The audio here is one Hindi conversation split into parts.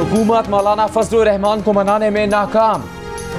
हुकूमत मौलाना फजलुर रहमान को मनाने में नाकाम।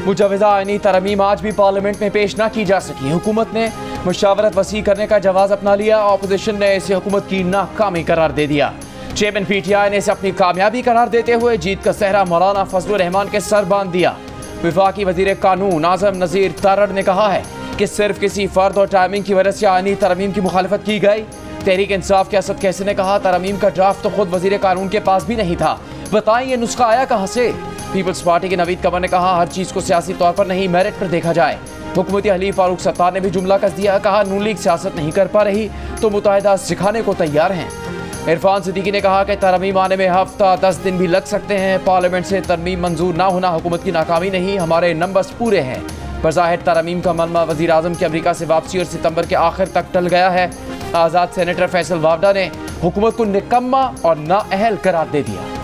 मुजवज़ा आईनी तरमीम आज भी पार्लियामेंट में पेश न की जा सकी। हुकूमत ने मुशावरत वसी करने का जवाब अपना लिया। अपोजिशन ने इसे हुकूमत की नाकामी करार दे दिया। चेयरमैन PTI ने इसे अपनी कामयाबी करार देते हुए जीत का सेहरा मौलाना फजलुर रहमान के सर बांध दिया। वफाकी वज़ीर कानून आज़म नज़ीर तारड़ ने कहा है कि सिर्फ किसी फ़र्द और टाइमिंग की वजह से आईनी तरमीम की मुखालफत की गई। तहरीक इंसाफ के असद कैसे ने कहा, तरमीम का ड्राफ्ट तो खुद वज़ीर कानून के पास भी नहीं था, बताएं ये नुस्खा आया कहाँ से। पीपल्स पार्टी के नवीद कमर ने कहा, हर चीज़ को सियासी तौर पर नहीं मेरिट पर देखा जाए। हुकूमती हलीफ फारूक सत्तार ने भी जुमला कस दिया, कहा नून लीग सियासत नहीं कर पा रही तो मुत्तहिदा सिखाने को तैयार हैं। इरफान सिद्दीकी ने कहा कि तरमीम आने में हफ्ता 10 दिन भी लग सकते हैं। पार्लियामेंट से तरमीम मंजूर ना होना हुकूमत की नाकामी नहीं, हमारे नंबर्स पूरे हैं। बज़ाहिर तरमीम का मलमा वज़ीर आज़म की अमरीका से वापसी और सितंबर के आखिर तक टल गया है। आज़ाद सेनेटर फैसल वावडा ने हुकूमत को निकम्मा और नाअहल करार दे दिया।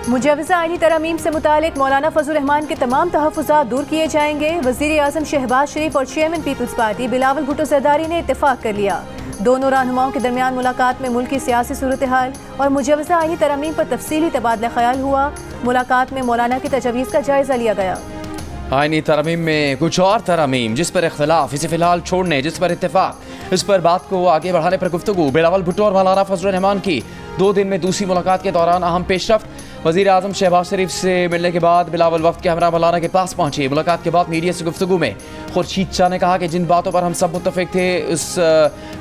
मुजवज़ा आईनी तरमीम से मुतालिक मौलाना फजलुर रहमान के तमाम तहफ़्फ़ुज़ात दूर किए जाएंगे। वज़ीर आज़म शहबाज शरीफ और chairman peoples party Bilawal Bhutto Zardari ने इत्तेफाक कर लिया। दोनों रहनुमाओं के दरमियान मुलाकात में मुल्क की सियासी सूरत हाल और मुजवज़ा आईनी तरमीम पर तफसीली तबादला ख्याल हुआ। मुलाकात में मौलाना की तजवीज़ का जायज़ा लिया गया। आईनी तरमीम में कुछ और तरमीम जिस पर इख्तलाफ, इसे फिलहाल छोड़ने, जिस पर इत्तेफाक, इस पर बात को आगे बढ़ाने पर गुफ्तगू। बिलावल भुट्टो और मौलाना फजलुर रहमान की 2 दिन में दूसरी मुलाकात के दौरान अहम पेशरफ्त। वज़ीर आज़म शहबाज शरीफ से मिलने के बाद बिलावल वफ्द के हमरा मौलाना के पास पहुंचे। मुलाकात के बाद मीडिया से गुफ्तगू में खुर्शीद शाह ने कहा कि जिन बातों पर हम सब मुत्तफिक थे उस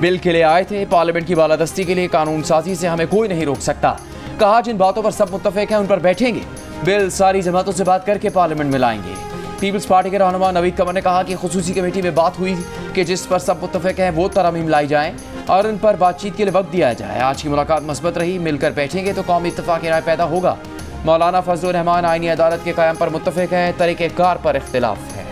बिल के लिए आए थे। पार्लियामेंट की बालादस्ती के लिए कानून साजी से हमें कोई नहीं रोक सकता। कहा जिन बातों पर सब मुत्तफिक हैं उन पर बैठेंगे, बिल सारी जमातों से बात करके पार्लियामेंट में लाएंगे। पीपल्स पार्टी के रहनुमा नवीद कमर ने कहा कि खुसूसी कमेटी में बात हुई कि जिस पर सब मुत्तफिक हैं वो तरमीम लाई जाएँ और इन पर बातचीत के लिए वक्त दिया जाए। आज की मुलाकात मस्बत रही, मिलकर बैठेंगे तो कौमी इत्तेफाक राय पैदा होगा। मौलाना फजलुर रहमान आईनी अदालत के क़याम पर मुत्तफिक हैं, तरीक़ेकार पर इख्तिलाफ है।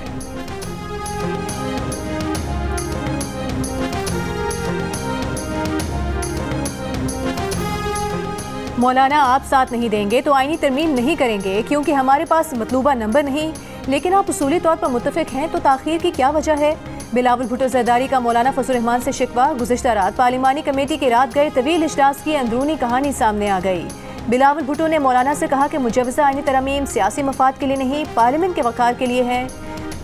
मौलाना आप साथ नहीं देंगे तो आईनी तरमीम नहीं करेंगे क्योंकि हमारे पास मतलूबा नंबर नहीं, लेकिन आप उसूली तौर पर मुत्तफिक हैं तो ताख़ीर की क्या वजह है। बिलावल भुट्टो ज़रदारी का मौलाना फजलुर रहमान से शिकवा। गुज़िश्ता रात पार्लिमानी कमेटी के रात गए तवील इजलास की अंदरूनी कहानी सामने आ गई। बिलावल भुट्टो ने मौलाना से कहा कि मुजवज़ा आईनी तरमीम सियासी मफाद के लिए नहीं, पार्लियामेंट के वक़ार के लिए है।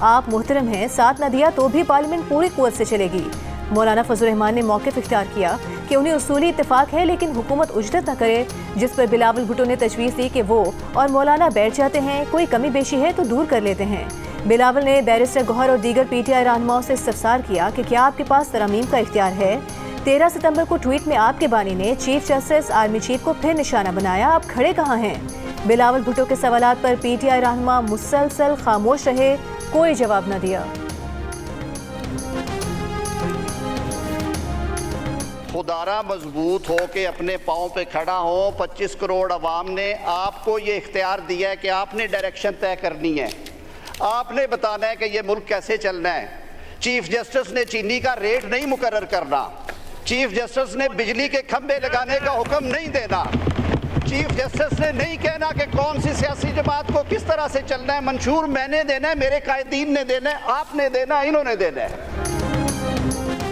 आप मुहतरम हैं, साथ न दिया तो भी पार्लियामेंट पूरी क़ुव्वत से चलेगी। मौलाना फजलुर रहमान ने मौक़िफ़ इख्तियार किया कि उन्हें उसूली इत्तेफाक है लेकिन हुकूमत उजरत न करे, जिस पर बिलावल भुट्टो ने तजवीज़ दी कि वो और मौलाना बैठ जाते हैं, कोई कमी बेशी है तो दूर कर लेते हैं। बिलावल ने बैरिस्टर गौहर और दीगर PTI रहनुमाओं से इस्तफसार किया कि क्या आपके पास तरमीम का इख्तियार है। 13 सितंबर को ट्वीट में आपके बानी ने चीफ जस्टिस आर्मी चीफ को फिर निशाना बनाया, आप खड़े कहाँ हैं। बिलावल भुट्टो के सवालात पर PTI रहनुमा मुसलसल खामोश रहे, कोई जवाब न दिया। खुदारा मजबूत हो के अपने पाँव पे खड़ा हो। 25 करोड़ अवाम ने आपको ये इख्तियार दिया है कि आपने डायरेक्शन तय करनी है, आपने बताना है कि ये मुल्क कैसे चलना है। चीफ जस्टिस ने चीनी का रेट नहीं मुकर्रर करना, चीफ जस्टिस ने बिजली के खंभे लगाने का हुक्म नहीं देना, चीफ जस्टिस ने नहीं कहना कि कौन सी सियासी जमात को किस तरह से चलना है। मंशूर मैंने देना है, मेरे कायदीन ने देना है, आपने देना है, इन्होंने देना है।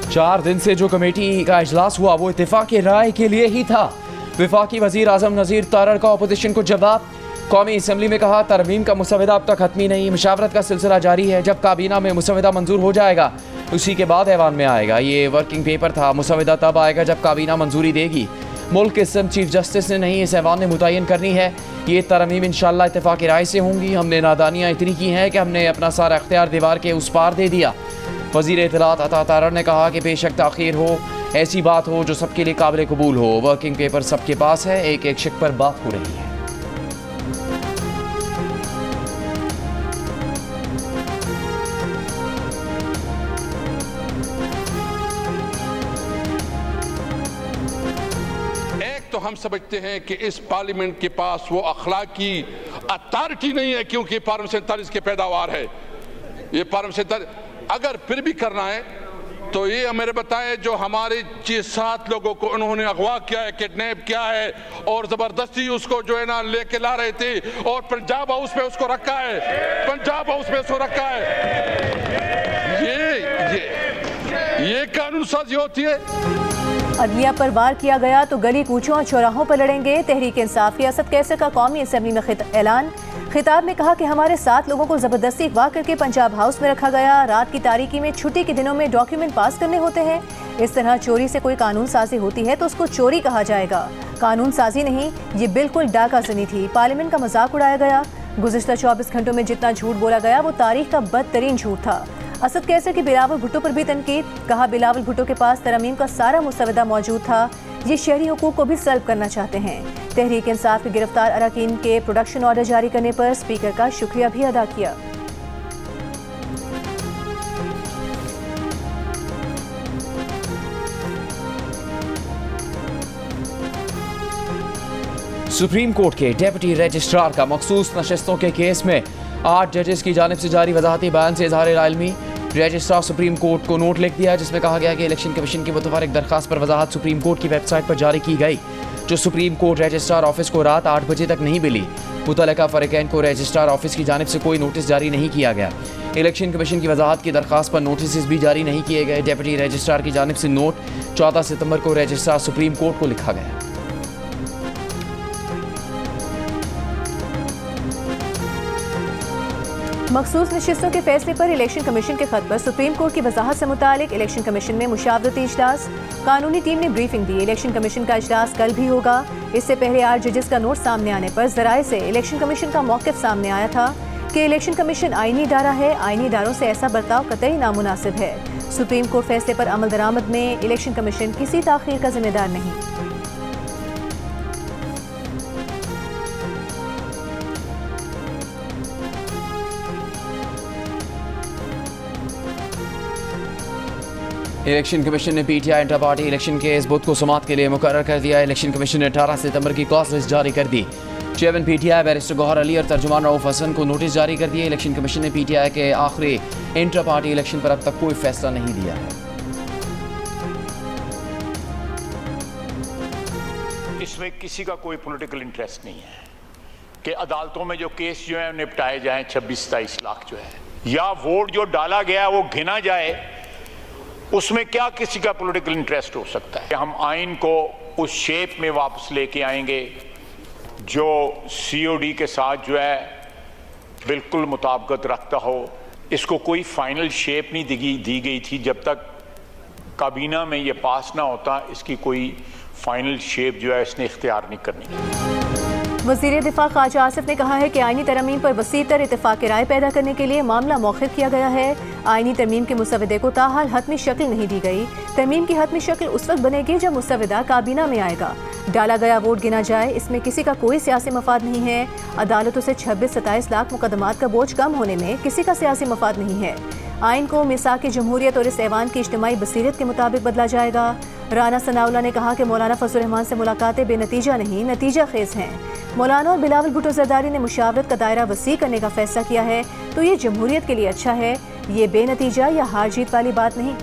4 दिन से जो कमेटी का इजलास हुआ वो इत्तेफाक राय के लिए ही था। वफाकी वज़ीर आज़म नज़ीर तारड़ का अपोजिशन को जवाब। कौमी असम्बली में कहा तरमीम का मुसवदा अब तक खत्मी नहीं, मुशावरत का सिलसिला जारी है। जब काबीना में मुसवदा मंजूर हो जाएगा उसी के बाद ऐवान में आएगा। ये वर्किंग पेपर था, मुसवदा तब आएगा जब काबीना मंजूरी देगी। मुल्क के सिर्फ चीफ जस्टिस ने नहीं, इस ऐवान ने मुतय्यन करनी है। ये तरमीम इंशाअल्लाह इत्तेफाक राय से होंगी। हमने नादानियाँ इतनी की हैं कि हमने अपना सारा इख्तियार दीवार के उस पार दे दिया। वज़ीर इत्तलात अता तारड़ ने कहा कि बेशक ताख़ीर हो, ऐसी बात हो जो सबके लिए काबिल कबूल हो। वर्किंग पेपर सबके पास है, एक एक शिक पर बात हो रही है। तो हम समझते हैं कि इस पार्लियामेंट के पास वो अखलाकी अथॉरिटी नहीं है क्योंकि पार्लियामेंट 47 की पैदावार है। ये पार्लियामेंट अगर फिर भी करना है तो ये मेरे बताएं, जो हमारे 6-7 लोगों को उन्होंने अगवा किया है, किडनैप किया है और जबरदस्ती उसको जो है ना लेके ला रहे थे और पंजाब हाउस पे उसको रखा है, पंजाब हाउस पे उसको रखा है, ये कानून साजी होती है। अदलिया पर वार किया गया तो गली कूचों और चौराहों पर लड़ेंगे। तहरीक इंसाफ की असद कैसर का कौमी असेंबली में ऐलान। खिताब में कहा कि हमारे 7 लोगों को जबरदस्ती अगवा करके पंजाब हाउस में रखा गया। रात की तारीकी में छुट्टी के दिनों में डॉक्यूमेंट पास करने होते हैं। इस तरह चोरी से कोई कानून साजी होती है तो उसको चोरी कहा जाएगा, कानून साजी नहीं। ये बिल्कुल डाकाजनी थी। पार्लियामेंट का मजाक उड़ाया गया। गुज़िश्ता 24 घंटों में जितना झूठ बोला गया वो तारीख का बदतरीन झूठ था। असद कैसर की बिलावल भुट्टो पर भी तनकीद। कहा बिलावल भुट्टो के पास तरमीम का सारा मुसवदा मौजूद था। ये शहरी हुकूक को भी सल्ब करना चाहते हैं। तहरीक इंसाफ के गिरफ्तार अरकान के प्रोडक्शन ऑर्डर जारी करने पर स्पीकर का शुक्रिया भी अदा किया। सुप्रीम कोर्ट के डेप्यूटी रजिस्ट्रार का मखसूस नशस्तों के केस में 8 जजेस की जानिब से जारी वजाहती बयान से इजहार इल्मी। रजिस्ट्रार सुप्रीम कोर्ट को नोट लिख दिया जिसमें कहा गया कि इलेक्शन कमीशन की मुतफर्रिक दरखास्त पर वजाहत सुप्रीम कोर्ट की वेबसाइट पर जारी की गई, जो सुप्रीम कोर्ट रजिस्ट्रार ऑफिस को रात 8 बजे तक नहीं मिली। मुतल्लिका फरीकैन को रजिस्ट्रार ऑफिस की जानिब से कोई नोटिस जारी नहीं किया गया। इलेक्शन कमीशन की वजाहत की दरखास्त पर नोटिस भी जारी नहीं किए गए। डेप्यूटी रजिस्ट्रार की जानिब से नोट 14 सितंबर को रजिस्ट्रार सुप्रीम कोर्ट को लिखा गया। मखसूस नशिस्तों के फैसले पर इलेक्शन कमीशन के खत पर सुप्रीम कोर्ट की वजाहत से मुतालिक इलेक्शन कमीशन में मुशावरती इजलास। कानूनी टीम ने ब्रीफिंग दी। इलेक्शन कमीशन का इजलास कल भी होगा। इससे पहले 8 जजेस का नोट सामने आने पर जराए से इलेक्शन कमीशन का मौक़िफ़ सामने आया था कि इलेक्शन कमीशन आईनी इदारा है, आईनी इदारों से ऐसा बर्ताव कतई नामुनासिब है। सुप्रीम कोर्ट फैसले पर अमल दरामद में इलेक्शन कमीशन किसी ताख़ीर का जिम्मेदार नहीं। इलेक्शन कमीशन ने पीटीआई इंटर पार्टी इलेक्शन के इस बुध को समाअत के लिए मुकर्रर कर दिया। इलेक्शन कमीशन ने 18 सितंबर की कॉस्ट लिस्ट जारी कर दी। Chairman PTI barrister Gohar Ali और तर्जुमान रऊफ हसन को नोटिस जारी कर दिए। इलेक्शन कमीशन ने पीटीआई के आखिरी इंटर पार्टी इलेक्शन पर अब तक कोई फैसला नहीं दिया है। इसमें किसी का कोई पॉलिटिकल इंटरेस्ट नहीं है कि अदालतों में जो केस जो है निपटाए जाएं 26-27 लाख जो है, या वोट जो डाला गया वो गिना जाए, उसमें क्या किसी का पॉलिटिकल इंटरेस्ट हो सकता है। हम आइन को उस शेप में वापस लेके आएंगे जो सीओडी के साथ जो है बिल्कुल मुताबिकत रखता हो। इसको कोई फाइनल शेप नहीं दी गई थी। जब तक काबीना में ये पास ना होता, इसकी कोई फाइनल शेप जो है इसने इख्तियार नहीं करनी। वज़ीर दिफा ख्वाजा आसिफ ने कहा है कि आईनी तरमीम पर वसीतर इत्तेफाक राय पैदा करने के लिए मामला मौखिफ किया गया है। आईनी तरमीम के मुसवदे को ताहाल हतमी शक्ल नहीं दी गई। तरमीम की हतमी शक्ल उस वक्त बनेगी जब मुसवदा काबीना में आएगा, डाला गया वोट गिना जाए। इसमें किसी का कोई सियासी मफाद नहीं है। अदालतों से 26-27 लाख मुकदमात का बोझ कम होने में किसी का सियासी मफाद नहीं है। आइन को मिसाक जमहूरियत और इस ऐवान की इज्तिमाई बसीरत के मुताबिक बदला जाएगा। राना सनाउल्लाह ने कहा कि मौलाना फजल रहमान से मुलाकातें बेनतीजा नहीं, नतीजा खेज हैं। मौलाना और बिलावल भुट्टो जरदारी ने मुशावरत का दायरा वसी करने का फैसला किया है, तो ये जमहूरियत के लिए अच्छा है। ये बेनतीजा या हार जीत वाली बात नहीं।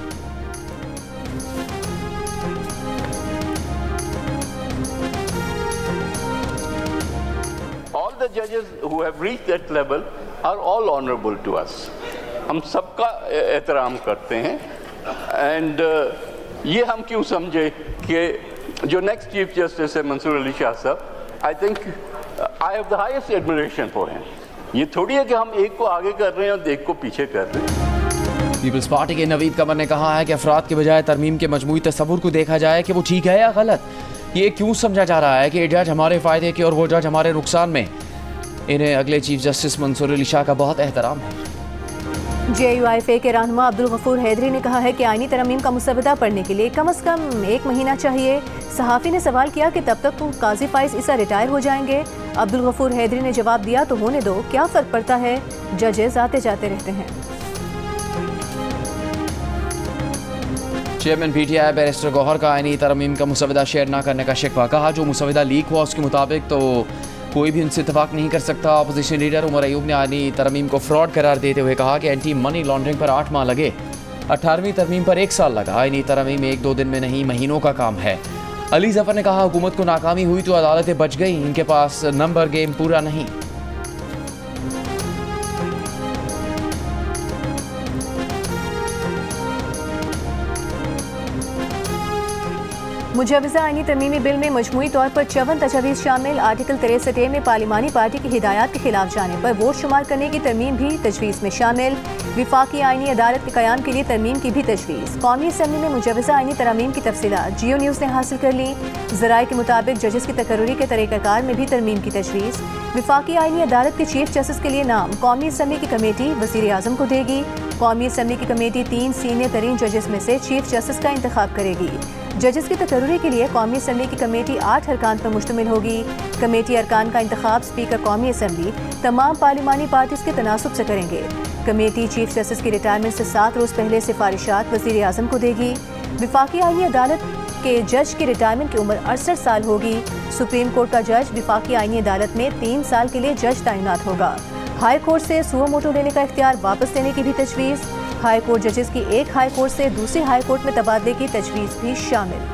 All the judges who have reached that level are all honorable to us. हम सबका एहतराम करते हैं। एंड ये हम क्यों समझे कि जो नेक्स्ट चीफ जस्टिस है मंसूर अली शाह साहब, I think I have the highest admiration for him. ये थोड़ी है कि हम एक को आगे कर रहे हैं और एक को पीछे कर रहे हैं। पीपल्स पार्टी के नवीद कमर ने कहा है कि अफराद के बजाय तरमीम के मजमूई तस्वुर को देखा जाए कि वो ठीक है या गलत। ये क्यों समझा जा रहा है कि जज हमारे फ़ायदे के और वो जज हमारे नुकसान में। इन्हें अगले चीफ जस्टिस मंसूर अली शाह का बहुत एहतराम है। JUIFA के रहनुमा अब्दुल गफूर हैदरी ने कहा है कि आईनी तरमीम का मुसवदा पढ़ने के लिए कम से कम 1 महीना चाहिए। सहाफ़ी ने सवाल किया कि तब तक तो काजी फाइज ईसा रिटायर हो जाएंगे। अब्दुल गफूर हैदरी ने जवाब दिया, तो होने दो, क्या फ़र्क पड़ता है, जजेस आते जाते रहते हैं। चेयरमैन पीटीआई बैरिस्टर गौहर का आईनी तरमीम का मुसवदा शेयर न करने का शिकवा। कहा जो मुसवदा लीक हुआ उसके मुताबिक तो कोई भी उनसे इतफाक नहीं कर सकता। अपोजिशन लीडर उमर अयूब ने आईनी तरमीम को फ्रॉड करार देते हुए कहा कि एंटी मनी लॉन्ड्रिंग पर 8 माह लगे। 18वीं तरमीम पर 1 साल लगा। आईनी तरमीम 1-2 दिन में नहीं, महीनों का काम है। अली जफर ने कहा, हुकूमत को नाकामी हुई तो अदालतें बच गई, इनके पास नंबर गेम पूरा नहीं। मुजवज़ा आईनी तरमीमी बिल में मजमूई तौर पर 54 तजवीज़ शामिल। आर्टिकल 63A में पार्लिमानी पार्टी की हिदायत के खिलाफ जाने पर वोट शुमार करने की तरमीम भी तजवीज़ में शामिल। विफाकी आईनी अदालत के क़याम के लिए तरमीम की भी तजवीज़। कौमी असम्बली में मुजवज़ा आईनी तरमीम की तफसीलात जियो न्यूज़ ने हासिल कर ली। ज़राए के मुताबिक जजेस की तकर्री के तरीक़ाकार में भी तरमीम की तजवीज़। विफाकी आईनी अदालत के चीफ जस्टिस के लिए नाम कौमी असम्बली की कमेटी वज़ीर आज़म को देगी। कौमी असम्बली की कमेटी 3 सीनियर तरीन जजेस में से चीफ जस्टिस का इंतखाब करेगी। जजेस की तकर्री के लिए कौमी असम्बली की कमेटी 8 अरकान पर मुश्तमिल होगी। कमेटी अरकान का इंतखाब स्पीकर कौमी असम्बली तमाम पार्लिमानी पार्टीज के तनासुब से करेंगे। कमेटी चीफ जस्टिस की रिटायरमेंट से 7 रोज़ पहले सिफारिशात वज़ीर आज़म को देगी। विफाकी आईनी अदालत के जज की रिटायरमेंट की उम्र 68 साल होगी। सुप्रीम कोर्ट का जज विफाकी आईनी अदालत में 3 साल के लिए जज तैनात होगा। हाई कोर्ट से सुओ मोटो लेने का इख्तियार वापस लेने की भी तजवीज़। हाई कोर्ट जजेस की एक हाई कोर्ट से दूसरी हाई कोर्ट में तबादले की तजवीज़ भी शामिल।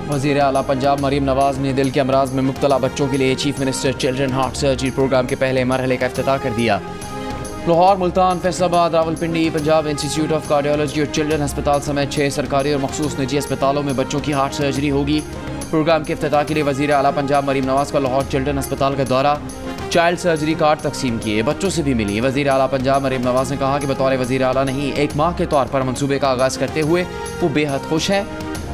वज़ीर आला पंजाब मरीम नवाज़ ने दिल के अमराज में मुब्तला बच्चों के लिए chief minister children heart surgery programme के पहले मरहले का इफ्तिताह कर दिया। Lahore, Multan, Faisalabad, Rawalpindi, Punjab institute of cardiology और चिल्ड्रन अस्पताल समेत 6 सरकारी और मखसूस निजी अस्पतालों में बच्चों की हार्ट सर्जरी होगी। प्रोग्राम के इफ्तिताह के लिए वज़ीर आला पंजाब मरीम नवाज़ का लाहौर चिल्ड्रन अस्पताल का दौरा, चाइल्ड सर्जरी कार्ड तकसीम किए, बच्चों से भी मिली। वज़ीर आला पंजाब मरीम नवाज़ ने कहा कि बतौर वज़ीर आला नहीं, एक माँ के तौर पर मनसूबे का आगाज़ करते हुए वो बेहद खुश हैं।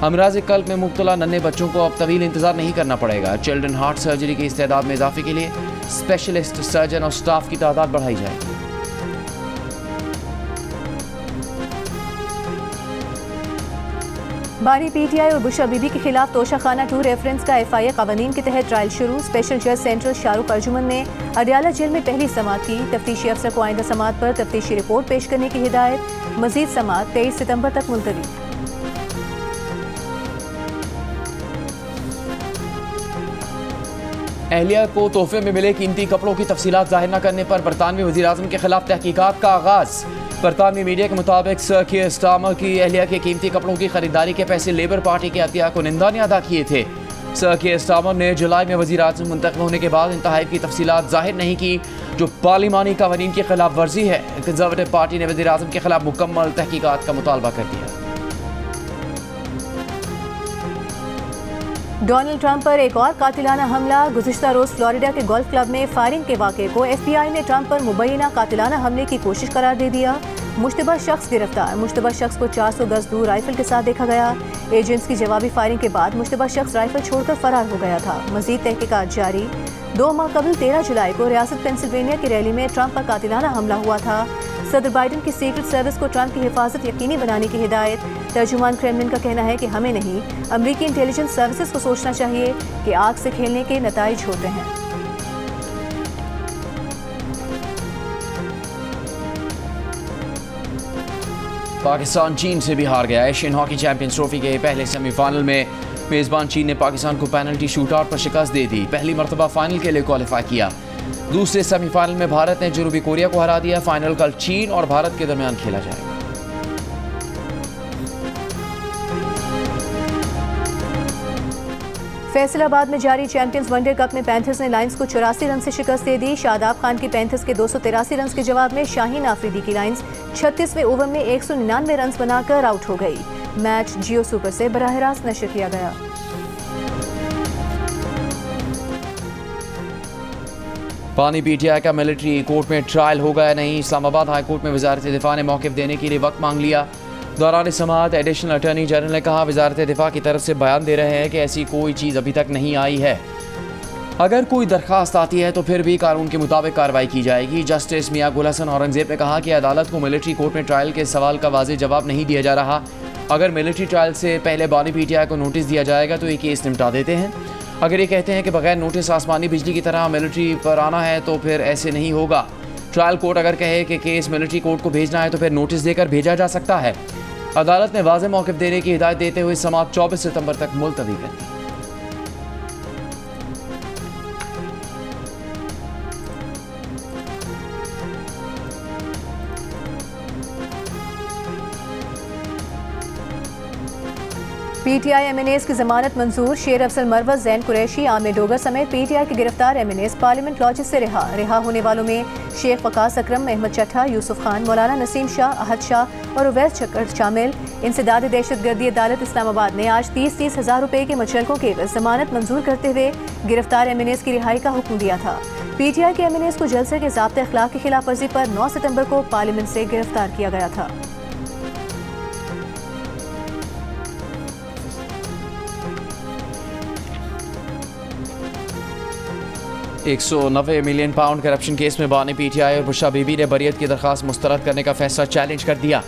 अमराज कल्ब में मुब्तला नन्हे बच्चों को अब तवील इंतज़ार नहीं करना पड़ेगा। चिल्ड्रन हार्ट सर्जरी की इस्तेदाद में इजाफे के लिए स्पेशलिस्ट सर्जन और स्टाफ की तादाद बढ़ाई जाएगी। बानी पीटीआई और बुशरा बीबी के खिलाफ तोशाखाना 2 रेफरेंस का FIA कवानीन के तहत ट्रायल शुरू। स्पेशल जज सेंट्रल शाहरुख अर्जुमन ने अडियाला जेल में पहली समाअत की। तफ्तीशी अफसर को आइंदा समाअत पर तफ्तीशी रिपोर्ट पेश करने की हिदायत। मजीद समाअत 23 सितंबर तक मुलतवी। अहलिया को तोहफे में मिले कीमती कपड़ों की तफसीलात जाहिर न करने पर बरतानवी वज़ीर आज़म के खिलाफ तहकीकात का आगाज़। बरतानवी मीडिया के मुताबिक सर कीर स्टारमर की अहलिया के कीमती कपड़ों की खरीदारी के पैसे लेबर पार्टी के अतिया को निंदा ने अदा किए थे। सर कीर स्टारमर ने जुलाई में वज़ीर आज़म मुंतखब होने के बाद इन तहफ़ की तफसीलात जाहिर नहीं की, जो पार्लिमानी कवानीन की खिलाफ वर्जी है। कंजर्वेटिव पार्टी ने वज़ीर आज़म के खिलाफ मुकम्मल तहकीकात का मुतालबा कर दिया। डोनाल्ड ट्रंप पर एक और कातिलाना हमला। गुज़िश्ता रोज़ फ्लोरिडा के गोल्फ क्लब में फायरिंग के वाक़े को FBI ने ट्रंप पर मुबैना कातिलाना हमले की कोशिश करार दे दिया। मुश्तबा शख्स गिरफ्तार। मुश्तबा शख्स को 400 गज दूर राइफल के साथ देखा गया। एजेंट्स की जवाबी फायरिंग के बाद मुश्तबा शख्स राइफल छोड़कर फरार हो गया था। मजीद तहकीकात जारी। 2 माह कबल 13 जुलाई को रियासत पेंसिल्वेनिया की रैली में ट्रंप पर कातिलाना हमला हुआ था। सदर बाइडन की सीक्रेट सर्विस को ट्रंप की हिफाजत यकीनी बनाने की हिदायत। तर्जुमान क्रेमलिन का कहना है कि हमें नहीं, अमरीकी इंटेलिजेंस सर्विसेज को सोचना चाहिए कि आग से खेलने के नताइज होते हैं। पाकिस्तान चीन से भी हार गया। एशियन हॉकी चैंपियंस ट्रॉफी के पहले सेमीफाइनल में मेज़बान चीन ने पाकिस्तान को पेनल्टी शूटआउट पर शिकस्त दे दी। पहली मरतबा फाइनल के लिए क्वालिफाई किया। दूसरे सेमीफाइनल में भारत ने जनूबी कोरिया को हरा दिया। फाइनल कल चीन और भारत के दरमियान खेला जाएगा। फैसलाबाद में जारी चैंपियंस वनडे कप में पैंथर्स ने लायंस को 84 रन से शिकस्त दे दी। शादाब खान की पैंथर्स के 283 रन के जवाब में शाहीन आफरीदी की लायंस 36वें ओवर में 199 रन बनाकर आउट हो गई। मैच जियो सुपर से बराह रास्त नशर किया गया। पानी पीटीआई का मिलिट्री कोर्ट में ट्रायल होगा या नहीं। इस्लामाबाद हाई कोर्ट में वजारत दिफा ने मौक़िफ़ देने के लिए वक्त मांग लिया। दौरान समाअत एडिशनल अटॉर्नी जनरल ने कहा, वजारत दिफा की तरफ से बयान दे रहे हैं कि ऐसी कोई चीज़ अभी तक नहीं आई है। अगर कोई दरख्वास्त आती है तो फिर भी कानून के मुताबिक कार्रवाई की जाएगी। जस्टिस मियां गुल हसन औरंगजेब ने कहा कि अदालत को मिलिट्री कोर्ट में ट्रायल के सवाल का वाज़ेह जवाब नहीं दिया जा रहा। अगर मिलिट्री ट्रायल से पहले बानी पीटीआई को नोटिस दिया जाएगा तो ये केस निपटा देते हैं। अगर ये कहते हैं कि बगैर नोटिस आसमानी बिजली की तरह मिलिट्री पर आना है तो फिर ऐसे नहीं होगा। ट्रायल कोर्ट अगर कहे कि केस मिलिट्री कोर्ट को भेजना है तो फिर नोटिस देकर भेजा जा सकता है। अदालत ने वाज़ेह मौक़िफ़ देने की हिदायत देते हुए समाअत 24 सितंबर तक मुलतवी कर दी। पीटीआई एमएनएस की जमानत मंजूर। शेर अफजल मरवत, जैन कुरैशी, आमिर डोगर समेत पीटीआई के गिरफ्तार एमएनएस पार्लियामेंट लॉज से रिहा होने वालों में शेख वकास अकरम, अहमद चट्ठा, यूसुफ खान, मौलाना नसीम शाह, अहद शाह और उवैस चक्कर शामिल। इंसदाद दहशतगर्दी अदालत इस्लामाबाद ने आज 30-30 हज़ार रुपये के मुचलकों की जमानत मंजूर करते हुए गिरफ्तार एमएनएस की रिहाई का हुक्म दिया था। पीटीआई के एमएनएस को जलसे के ज़ाब्ते अखलाक की खिलाफ वर्जी पर 9 सितंबर को पार्लियामेंट से गिरफ्तार किया गया था। 190 मिलियन पाउंड करप्शन केस में बानी पीटीआई और बुशरा बीबी ने बरियत की दरखास्त मुस्तरद करने का फैसला चैलेंज कर दिया।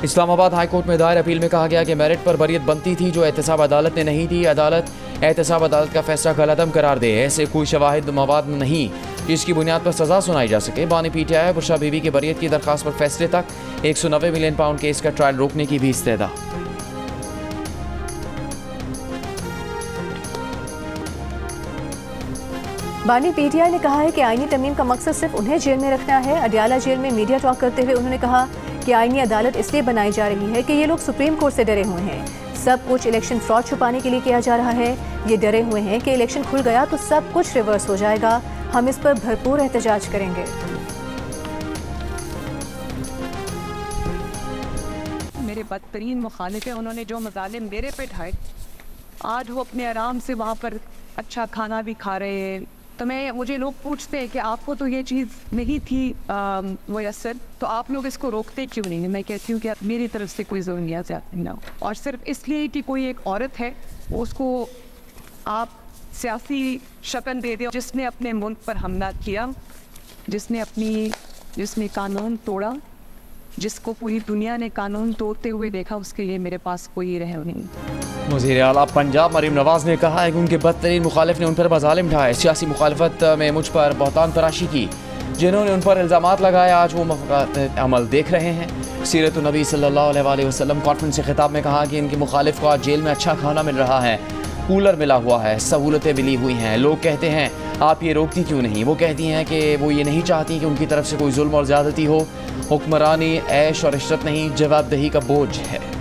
इस्लामाबाद हाई कोर्ट में दायर अपील में कहा गया कि मेरिट पर बरियत बनती थी जो एहतसाब अदालत ने नहीं दी। एहतसाब अदालत का फैसला कलअदम करार दे। ऐसे कोई शवाहिद मवाद नहीं जिसकी बुनियाद पर सजा सुनाई जा सके। बानी पीटीआई और बुशरा बीबी की बरियत की दरखास्त पर फैसले तक 190 मिलियन पाउंड केस का ट्रायल रोकने की भी इस्तेदा। बानी पीटीआई ने कहा है कि आईनी तरमीम का मकसद सिर्फ उन्हें जेल में रखना है। अडियाला जेल में मीडिया टॉक करते हुए उन्होंने कहा कि आईनी अदालत इसलिए बनाई जा रही है कि ये लोग सुप्रीम कोर्ट से डरे हुए हैं। सब कुछ इलेक्शन फ्रॉड छुपाने के लिए किया जा रहा है। ये डरे हुए हैं कि इलेक्शन खुल गया तो सब कुछ रिवर्स हो जाएगा। हम इस पर भरपूर एहतजाज करेंगे। मेरे बदतरीन मुखालिफ है, उन्होंने जो मज़ालिम मेरे पे ढाए, आज वो अपने आराम से वहाँ पर अच्छा खाना भी खा रहे हैं। तो मुझे लोग पूछते हैं कि आपको तो ये चीज़ नहीं थी मुयस्सर, तो आप लोग इसको रोकते क्यों नहीं? मैं कहती हूँ कि मेरी तरफ से कोई ज़रूरियात ना हो, और सिर्फ इसलिए कि कोई एक औरत है उसको आप सियासी शक्ल दे दें। जिसने अपने मुल्क पर हमला किया, जिसने कानून तोड़ा, जिसको पूरी दुनिया ने कानून तोड़ते हुए देखा, उसके लिए मेरे पास कोई रह नहीं। वज़ीर आला पंजाब मरीम नवाज़ ने कहा है कि उनके बदतरीन मुखालिफ ने उन पर मज़ालिम ढाए, सियासी मुखालफत में मुझ पर बहतान तराशी की। जिन्होंने उन पर इल्ज़ामात लगाए आज वो अमल देख रहे हैं। सीरत नबी सल्लल्लाहु अलैहि वसल्लम कॉन्फ्रेंस से खिताब में कहा कि इनके मुखालिफ को आज जेल में अच्छा खाना मिल रहा है, कूलर मिला हुआ है, सहूलतें मिली हुई हैं। लोग कहते हैं आप ये रोकती क्यों नहीं? वो कहती हैं कि वो ये नहीं चाहती कि उनकी तरफ से कोई जुल्म और ज़्यादती हो। हुक्मरानी ऐश और इशरत नहीं, जवाबदेही का बोझ है।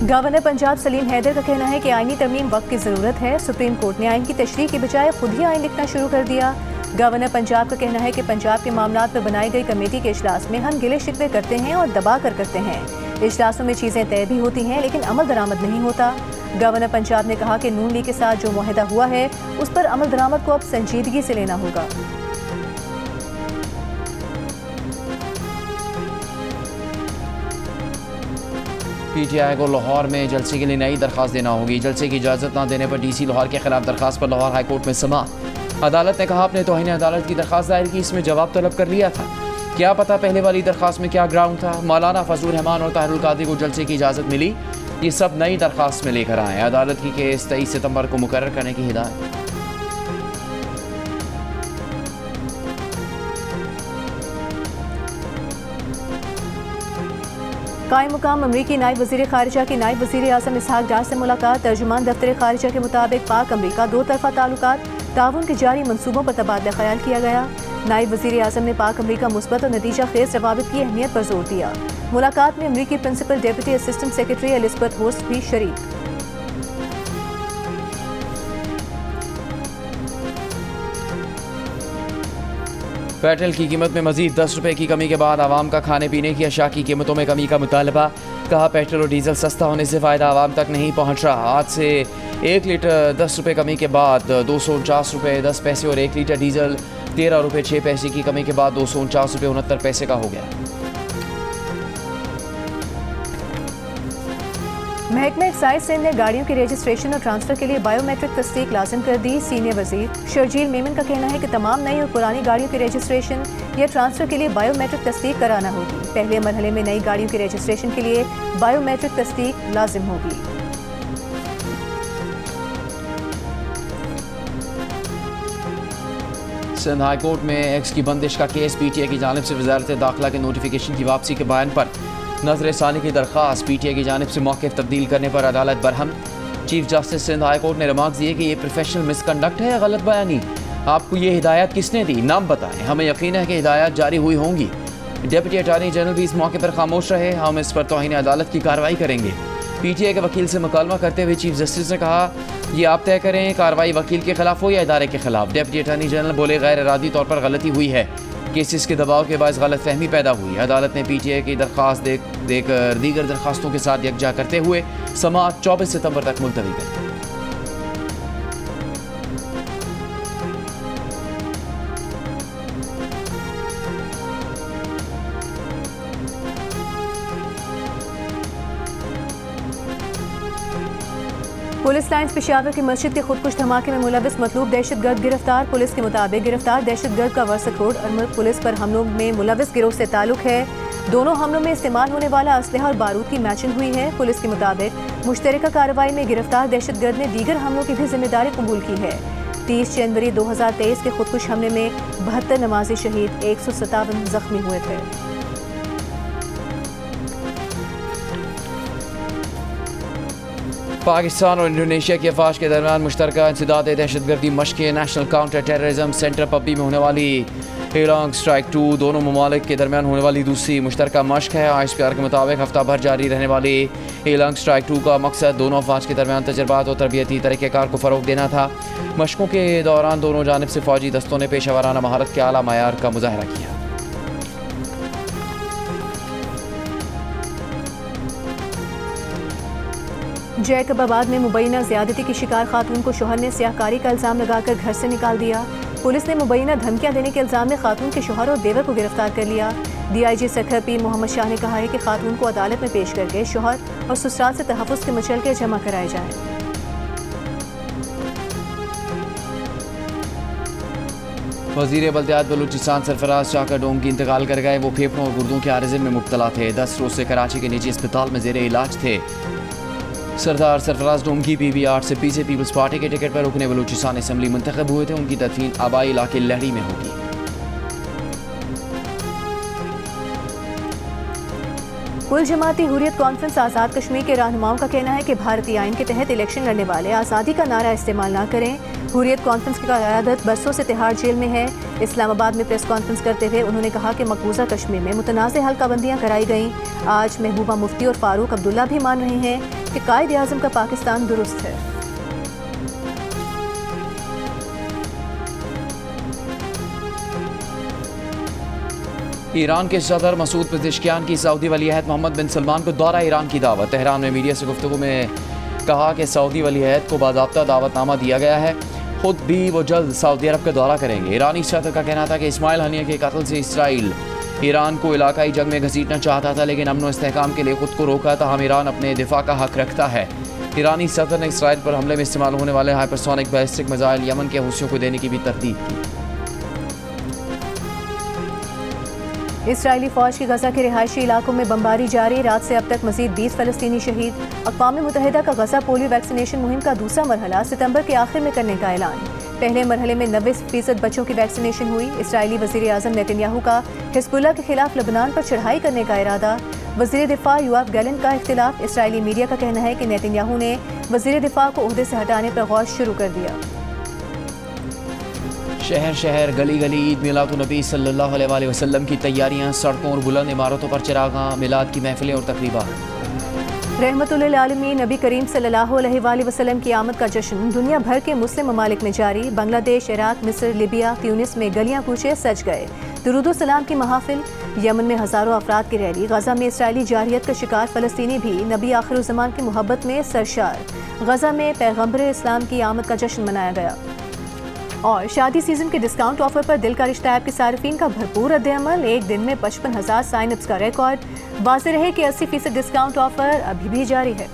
गवर्नर पंजाब सलीम हैदर का कहना है कि आईनी तरमीम वक्त की ज़रूरत है। सुप्रीम कोर्ट ने आइन की तशरीह की बजाय खुद ही आइन लिखना शुरू कर दिया। गवर्नर पंजाब का कहना है कि पंजाब के मामलात पर बनाई गई कमेटी के इजलास में हम गिले शिकवे करते हैं और दबा कर करते हैं। इजलासों में चीज़ें तय भी होती हैं लेकिन अमल दरामद नहीं होता। गवर्नर पंजाब ने कहा कि नून लीग के साथ जो मुआहदा हुआ है उस पर अमल दरामद को अब संजीदगी से लेना होगा। पीटीआई को लाहौर में जलसे के लिए नई दरखास्त देना होगी। जलसे की इजाज़त न देने पर डीसी लाहौर के खिलाफ दरखास्त पर लाहौर हाई कोर्ट में समाअत। अदालत ने कहा आपने तौहीन अदालत की दरखास्त दायर की, इसमें जवाब तलब कर लिया था। क्या पता पहले वाली दरखास्त में क्या ग्राउंड था। मौलाना फजलुर रहमान और ताहिरुल कादरी को जलसे की इजाज़त मिली। ये सब नई दरखास्त में लेकर आए। अदालत की केस 23 सितंबर को मुकर्रर करने की हिदायत। कायम मुकाम अमरीकी नायब वज़ीर ख़ारिजा की नायब वज़ीर आज़म इसहाक डार से मुलाकात। तर्जुमान दफ्तर ख़ारिजा के मुताबिक पाक अमरीका दो तरफ़ा ताल्लुकात ताउन के जारी मनसूबों पर तबादला ख्याल किया गया। नायब वज़ीर आज़म ने पाक अमरीका मुस्बत और नतीजा खेज रवाबित की अहमियत पर जोर दिया। मुलाकात में अमरीकी principal deputy assistant secretary Elizabeth Horst भी शरीक। पेट्रोल की कीमत में मजीद 10 रुपये की कमी के बाद आवाम का खाने पीने की अशिया की कीमतों में कमी का मुतालबा। कहा पेट्रोल और डीजल सस्ता होने से फ़ायदा आवाम तक नहीं पहुँच रहा। आज से 1 लीटर 10 रुपये कमी के बाद 249 रुपये 10 पैसे और 1 लीटर डीजल 13 रुपये 6 पैसे की कमी के बाद 249 रुपये 69 पैसे का हो गया। महकमा एक्साइज सिंध ने गाड़ियों के रजिस्ट्रेशन और ट्रांसफर के लिए बायोमेट्रिक तस्दीक लाजिम कर दी। सीनियर वजीर शर्जील मेमन का कहना है कि तमाम नई और पुरानी गाड़ियों के रजिस्ट्रेशन या ट्रांसफर के लिए बायोमेट्रिक तस्दीक कराना होगी। पहले मरहले में नई गाड़ियों के रजिस्ट्रेशन के लिए बायोमेट्रिक तस्दीक लाजिम होगी। सिंध हाई कोर्ट में एक्स की बंदिश का केस। PTI की जानिब से वजारत दाखिला के नोटिफिकेशन की वापसी के बयान पर नजर सानी की दरख्वास्त। PTI की जानिब से मौक़िफ़ तब्दील करने पर अदालत बरहम। Chief justice Sindh high court ने रिमार्क दिए कि ये प्रोफेशनल मिसकंडक्ट है या गलत बयानी। आपको ये हिदायत किसने दी, नाम बताएं, हमें यकीन है कि हिदायत जारी हुई होंगी। डिप्टी अटॉर्नी जनरल भी इस मौके पर खामोश रहे। हम इस पर तौहीन अदालत की कार्रवाई करेंगे। PTI के वकील से मुकालमा करते हुए चीफ जस्टिस ने कहा, ये आप तय करें कार्रवाई वकील के खिलाफ हो या इदारे के खिलाफ। डिप्टी अटॉर्नी जनरल बोले, गैर इरादी तौर पर गलती हुई है, केसेस के दबाव के बायस गलत फहमी पैदा हुई। अदालत ने PTI की दरख्वास्त देकर दीगर दरख्वास्तों के साथ यकजा करते हुए समाअत 24 सितंबर तक मुलतवी कर दी। पुलिस लाइन्स पेशावर की मस्जिद के खुदकुश धमाके में मुलविस मतलूब दहशतगर्द गिरफ्तार। पुलिस के मुताबिक गिरफ्तार दहशतगर्द का वर्सक रोड अरमल पुलिस पर हमलों में मुलविस गिरोह से ताल्लुक है। दोनों हमलों में इस्तेमाल होने वाला असलहा और बारूद की मैचिंग हुई है। पुलिस के मुताबिक मुश्तरका कार्रवाई में गिरफ्तार दहशतगर्द ने दीगर हमलों की भी जिम्मेदारी कबूल की है। 30 जनवरी 2023 के खुदकुश हमले में 72 नमाजी शहीद, 157 जख्मी हुए थे। पाकिस्तान और इंडोनेशिया की अफवाज के दरमियान मुश्तरका इंसदाद दहशतगर्दी मशक़ें। नेशनल काउंटर टेररिज्म सेंटर पब्बी में होने वाली एलांग स्ट्राइक 2 दोनों ममालिक के दरमियान होने वाली दूसरी मुश्तरका मशक़ है। ISPR के मुताबिक हफ्ता भर जारी रहने वाली एलांग स्ट्राइक 2 का मकसद दोनों अफवाज के दरमियान तजर्बात और तरबियती तरीक़ेकार को फ़रोग़ देना था। मशक़ों के दौरान दोनों जानिब से फ़ौजी दस्तों ने पेशेवराना महारत के आला मयार का मुज़ाहरा किया। जैकबाबाद में मुबैना ज़्यादती की शिकार खातून को शोहर ने स्याहकारी का इल्ज़ाम लगाकर घर से निकाल दिया। पुलिस ने मुबैना धमकियां देने के इल्ज़ाम में खातून के शोहर और देवर को गिरफ्तार कर लिया। DIG सखर पीर मोहम्मद शाह ने कहा है कि खातून को अदालत में पेश करके शोहर और ससुराल से तहफ़्फ़ुज़ के मुचलके जमा कराए जाएँ। वज़ीर बल्दियात बलूचिस्तान सरफराज शाह का डोंगी इंतकाल कर गए। वो फेफड़ों और गुर्दों के आरिज़े में मुब्तला थे। 10 रोज़ से कराची के निजी अस्पताल में ज़ेरे इलाज थे। सरदार सरफराज डोंगी PB8 से पीछे पीपल्स पार्टी के टिकट पर रुकने बलूचिस्तान असम्बली मुंतखब हुए थे। उनकी तदफीन आबाई इलाके लहरी में होगी। कुल जमाती हुर्रियत कॉन्फ्रेंस आज़ाद कश्मीर के रहनुमाओं का कहना है कि भारतीय आइन के तहत इलेक्शन लड़ने वाले आज़ादी का नारा इस्तेमाल न करें। हुर्रियत कॉन्फ्रेंस की क़यादत बरसों से तिहाड़ जेल में है। इस्लामाबाद में प्रेस कॉन्फ्रेंस करते हुए उन्होंने कहा कि मकबूजा कश्मीर में मुतनाज़ हल्काबंदियाँ कराई गईं। आज महबूबा मुफ्ती और फारूक अब्दुल्ला भी मान रहे हैं कि कायदे आज़म का पाकिस्तान दुरुस्त है। ईरान के सदर मसूद पेज़ेश्कियान की सऊदी वलीअहद मोहम्मद बिन सलमान को दौरा ईरान की दावत। तेहरान में मीडिया से गुफ्तगू में कहा कि सऊदी वलीअहद को बाज़ाब्ता दावतनामा दिया गया है। खुद भी वो जल्द सऊदी अरब का दौरा करेंगे। ईरानी सदर का कहना था कि इस्माइल हनिया के कत्ल से इसराइल ईरान को इलाकाई जंग में घसीटना चाहता था, लेकिन अमन व इस्तेहकाम के लिए खुद को रोका था। हम ईरान अपने दिफा का हक रखता है। ईरानी सदर ने इसराइल पर हमले में इस्तेमाल होने वाले हाइपरसोनिक बैलिस्टिक मिसाइल यमन के हूथियों को देने की भी तरदीद की। इसराइली फ़ौज की गज़ा के रिहायशी इलाकों में बमबारी जारी। रात से अब तक मज़ीद 20 फ़लस्तीनी शहीद। अक़वाम मुत्तहिदा का गज़ा पोलियो वैक्सीनेशन मुहिम का दूसरा मरहला सितंबर के आखिर में करने का ऐलान। पहले मरहले में 90% बच्चों की वैक्सीनेशन हुई। इसराइली वज़ीर आज़म नेतन्याहू का हिज़्बुल्लाह के खिलाफ लबनान पर चढ़ाई करने का इरादा। वज़ीर दिफ़ा योआव गैलेंट का इख्तिलाफ। इसराइली मीडिया का कहना है कि नेतन्याहू ने वज़ीर दिफ़ा को ओहदे से हटाने पर गौर शुरू कर दिया। शहर शहर गली गली ईद मिलादुन्नबी सल्लल्लाहु अलैहि वसल्लम की तैयारियां। सड़कों और बुलंद इमारतों पर चिरागां, मिलाद की महफिलें और तकरीबात। रहमतुल्लिल आलमीन नबी करीम सल्लल्लाहु अलैहि वसल्लम की आमद का जश्न दुनिया भर के मुस्लिम ममालिक में जारी। बांग्लादेश, इराक, मिस्र, लिबिया, ट्यूनिस में गलियां कूचे सज गए। दुरूद सलाम की महाफिल। यमन में हज़ारों अफराद की रैली। गज़ा में इसराइली जारहियत का शिकार फ़लस्तीनी भी नबी आखिरुज़्ज़मान की मोहब्बत में सरशार। गज़ा में पैगम्बर इस्लाम की आमद का जश्न मनाया गया। और शादी सीजन के डिस्काउंट ऑफर पर दिल का रिश्ता ऐप के सार्फिन का भरपूर रद्द-ए-अमल। एक दिन में 55,000 साइन अप्स का रिकॉर्ड। वाज़ेह रहे कि 80% डिस्काउंट ऑफर अभी भी जारी है।